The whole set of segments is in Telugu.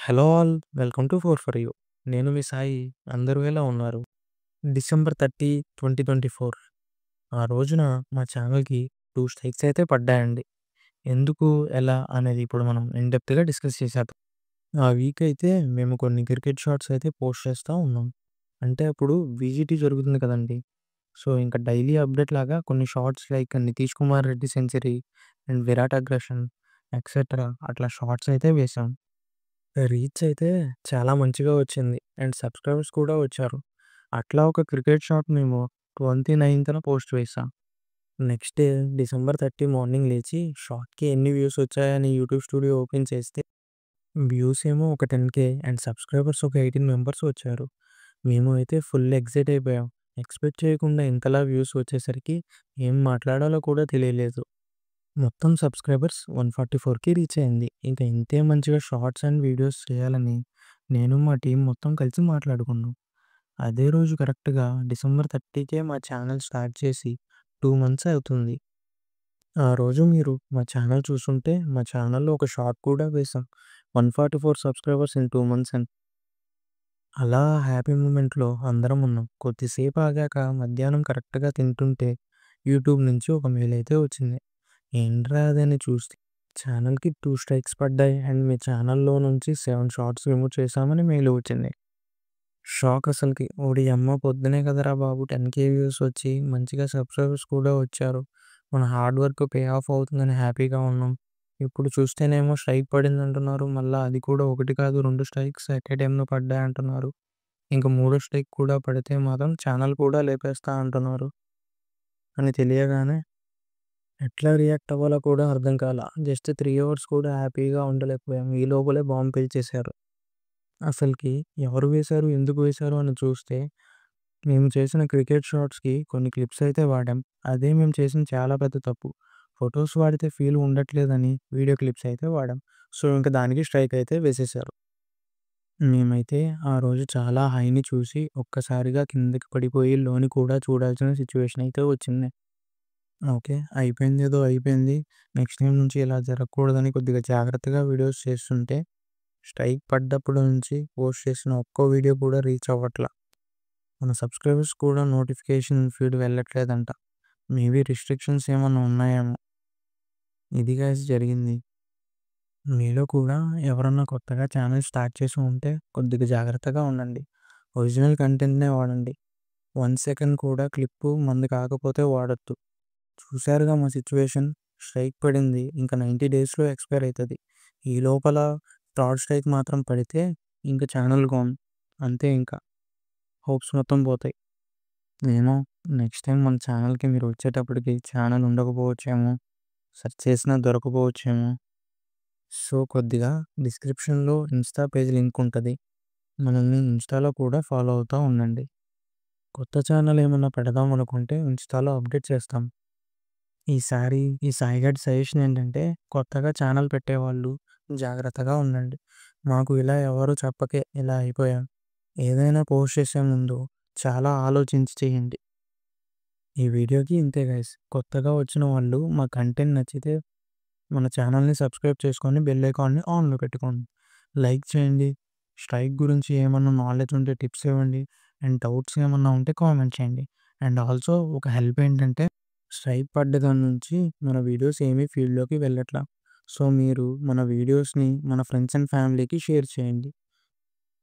Hello all, welcome to four for you. నేను మీ సాయి. అందరూ ఎలా ఉన్నారు? డిసెంబర్ 30, 2024 ఆ రోజున మా ఛానల్‌కి 2 స్ట్రైక్స్ అయితే పడ్డాయండి. ఎందుకు, ఎలా అనేది ఇప్పుడు మనం ఇన్ డెప్త్‌గా డిస్కస్ చేసేద్దాం. ఆ వీక్ అయితే మేము కొన్ని క్రికెట్ షాట్స్ అయితే పోస్ట్ చేస్తా ఉన్నాం. అంటే అప్పుడు వీజీటీ జరుగుతుంది కదండీ! సో, ఇంకా డైలీ అప్డేట్ లాగా కొన్ని shorts like 'Nitish Kumar Reddy' century and 'Virat aggression' etcetera అట్లా షార్ట్స్ అయితే వేశాం. రీచ్ అయితే చాలా మంచిగా వచ్చింది. అండ్ సబ్‌స్క్రైబర్స్ కూడా వచ్చారు. అట్లా ఒక క్రికెట్ షాట్ మేము 29థ్ పోస్ట్ చేశాం. నెక్స్ట్ డే డిసెంబర్ 30 మార్నింగ్ లేచి షాట్‌కి ఎన్ని వ్యూస్ వచ్చాయని యూట్యూబ్ స్టూడియో ఓపెన్ చేస్తే వ్యూస్ ఏమో ఒక 10,000 అండ్ సబ్‌స్క్రైబర్స్ ఒక 18 మెంబర్స్ వచ్చారు. మేము అయితే ఫుల్ ఎక్సైట్ అయిపోయాం. ఎక్స్‌పెక్ట్ చేయకుండా ఇంతలా వ్యూస్ వచ్చేసరికి ఏం మాట్లాడాలో కూడా తెలియలేదు. మొత్తం సబ్స్క్రైబర్స్ 144కి రీచ్ అయింది. ఇంకా ఇంతే మంచిగా షార్ట్స్ అండ్ వీడియోస్ చేయాలని నేను మా టీం మొత్తం కలిసి మాట్లాడుకున్నాం. అదే రోజు కరెక్ట్‌గా డిసెంబర్ 30కే మా ఛానల్ స్టార్ట్ చేసి 2 మంత్స్ అవుతుంది. ఆ రోజు మీరు మా ఛానల్ చూసుంటే మా ఛానల్‌లో ఒక షార్ట్ కూడా వేశాం. 144 సబ్స్క్రైబర్స్ ఇన్ 2 మంత్స్ అని. అలా హ్యాపీ మూమెంట్‌లో అందరం ఉన్నాం. కొద్దిసేపు ఆగాక మధ్యాహ్నం కరెక్ట్‌గా తింటుంటే యూట్యూబ్ నుంచి ఒక మెయిల్ అయితే వచ్చింది. ఏంట్రా అదని చూస్తే ఛానల్‌కి 2 స్ట్రైక్స్ పడ్డాయి అండ్ మీ ఛానల్‌లో నుంచి 7 షార్ట్స్ రిమూవ్ చేశామని మెయిల్ వచ్చింది. షాక్ అసలకి. ఓడియమ్మ పొద్దునే కదరా బాబు 10,000 వ్యూస్ వచ్చి మంచిగా సబ్స్క్రైబర్స్ కూడా వచ్చారు. మన హార్డ్ వర్క్ పే ఆఫ్ అవుతుందని హ్యాపీగా ఉన్నాం. ఇప్పుడు చూస్తేనేమో స్ట్రైక్ పడిందంటున్నారు. మళ్ళా అది కూడా ఒకటి కాదు 2 స్ట్రైక్స్ ఎట్ ఎ టైమ్‌లో పడ్డాయంటున్నారు. ఇంక మూడో స్ట్రైక్ కూడా పడితే మాత్రం ఛానల్ కూడా లేపేస్తా అంటున్నారు. అని తెలియగానే ఎట్లా రియాక్ట్ అవ్వాలో కూడా అర్థం కాల. జస్ట్ 3 అవర్స్ కూడా హ్యాపీగా ఉండలేకపోయాం. ఈ లోపలే బాంబ్ పేల్చేశారు. అసలకి ఎవరు వేశారు? ఎందుకు వేశారు? అని చూస్తే మేము చేసిన క్రికెట్ షాట్స్‌కి కొన్ని క్లిప్స్ అయితే వాడాం. అదే మేము చేసిన చాలా పెద్ద తప్పు. ఫోటోస్ వాడితే ఫీల్ ఉండట్లేదని వీడియో క్లిప్స్ అయితే వాడాం. సో, ఇంక దానికి స్ట్రైక్ అయితే వేసేశారు. మేమైతే ఆ రోజు చాలా హైని చూసి ఒక్కసారిగా కిందకి పడిపోయి లోని కూడా చూడాల్సిన సిట్యుయేషన్ అయితే వచ్చింది. ఓకే. అయిపోయిందేదో అయిపోయింది. నెక్స్ట్ టైమ్ నుంచి ఇలా జరగకూడదని కొద్దిగా జాగ్రత్తగా వీడియోస్ చేస్తుంటే, స్ట్రైక్ పడ్డప్పటి నుంచి పోస్ట్ చేసిన ఒక్క వీడియో కూడా రీచ్ అవ్వట్ల. మన సబ్స్క్రైబర్స్ కూడా నోటిఫికేషన్ ఫీడ్ వెళ్ళట్లేదంట. మేబీ రిస్ట్రిక్షన్స్ ఏమన్నా ఉన్నాయేమో. ఇది గైస్ జరిగింది. మీలో కూడా ఎవరన్నా కొత్తగా ఛానల్ స్టార్ట్ చేసి ఉంటే కొద్దిగా జాగ్రత్తగా ఉండండి. ఒరిజినల్ కంటెంట్‌నే వాడండి. 1 సెకండ్ కూడా క్లిప్పు మనది కాకపోతే వాడొద్దు. చూసారుగా మా సిట్యుయేషన్. స్ట్రైక్ పడింది. ఇంకా 90 డేస్‌లో ఎక్స్‌పైర్ అయితది. ఈ లోపల థర్డ్ స్ట్రైక్ మాత్రం పడితే ఇంక ఛానల్ గాన్. అంతే ఇంకా. హోప్స్ మొత్తం పోతాయి. ఏమో నెక్స్ట్ టైమ్ మన ఛానల్‌కి మీరు వచ్చేటప్పటికి ఛానల్ ఉండకపోవచ్చేమో. సెర్చ్ చేసినా దొరకపోవచ్చేమో. సో, కొద్దిగా డిస్క్రిప్షన్‌లో ఇన్‌స్టా పేజ్ లింక్ ఉంటది. మనల్ని ఇన్‌స్టాలో కూడా ఫాలో అవుతా ఉండండి. కొత్త ఛానల్ ఏమన్నా పెడదాం అనుకుంటే ఇన్‌స్టాలో అప్డేట్ చేస్తాం. ఈసారి ఈ సాయిగడ్ సజెషన్ ఏంటంటే, కొత్తగా ఛానల్ పెట్టేవాళ్ళు జాగ్రత్తగా ఉండండి. మాకు ఇలా ఎవరు చెప్పకే ఇలా అయిపోయాం. ఏదైనా పోస్ట్ చేసే ముందు చాలా ఆలోచించి చేయండి. ఈ వీడియోకి ఇంతే గైస్. కొత్తగా వచ్చిన వాళ్ళు మా కంటెంట్ నచ్చితే మన ఛానల్‌ని సబ్స్క్రైబ్ చేసుకొని బెల్ ఐకాన్‌ని ఆన్‌లో పెట్టుకోండి. లైక్ చేయండి. స్ట్రైక్ గురించి ఏమన్నా నాలెడ్జ్ ఉంటే టిప్స్ ఇవ్వండి. అండ్ డౌట్స్ ఏమన్నా ఉంటే కామెంట్ చేయండి. అండ్ ఆల్సో ఒక హెల్ప్ ఏంటంటే స్ట్రైక్ పడ్డదాని నుంచి మన వీడియోస్ ఏమీ ఫీల్డ్‌లోకి వెళ్ళట్ల. సో, మీరు మన వీడియోస్‌ని మన ఫ్రెండ్స్ అండ్ ఫ్యామిలీకి షేర్ చేయండి.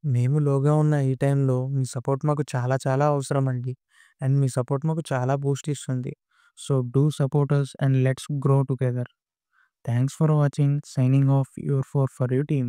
మేము లోగా ఉన్న ఈ టైంలో మీ సపోర్ట్ మాకు చాలా చాలా అవసరమండి. అండ్ మీ సపోర్ట్ మాకు చాలా బూస్ట్ ఇస్తుంది. So, do support us and let's grow together. Thanks for watching. Signing off, your 4 for you team.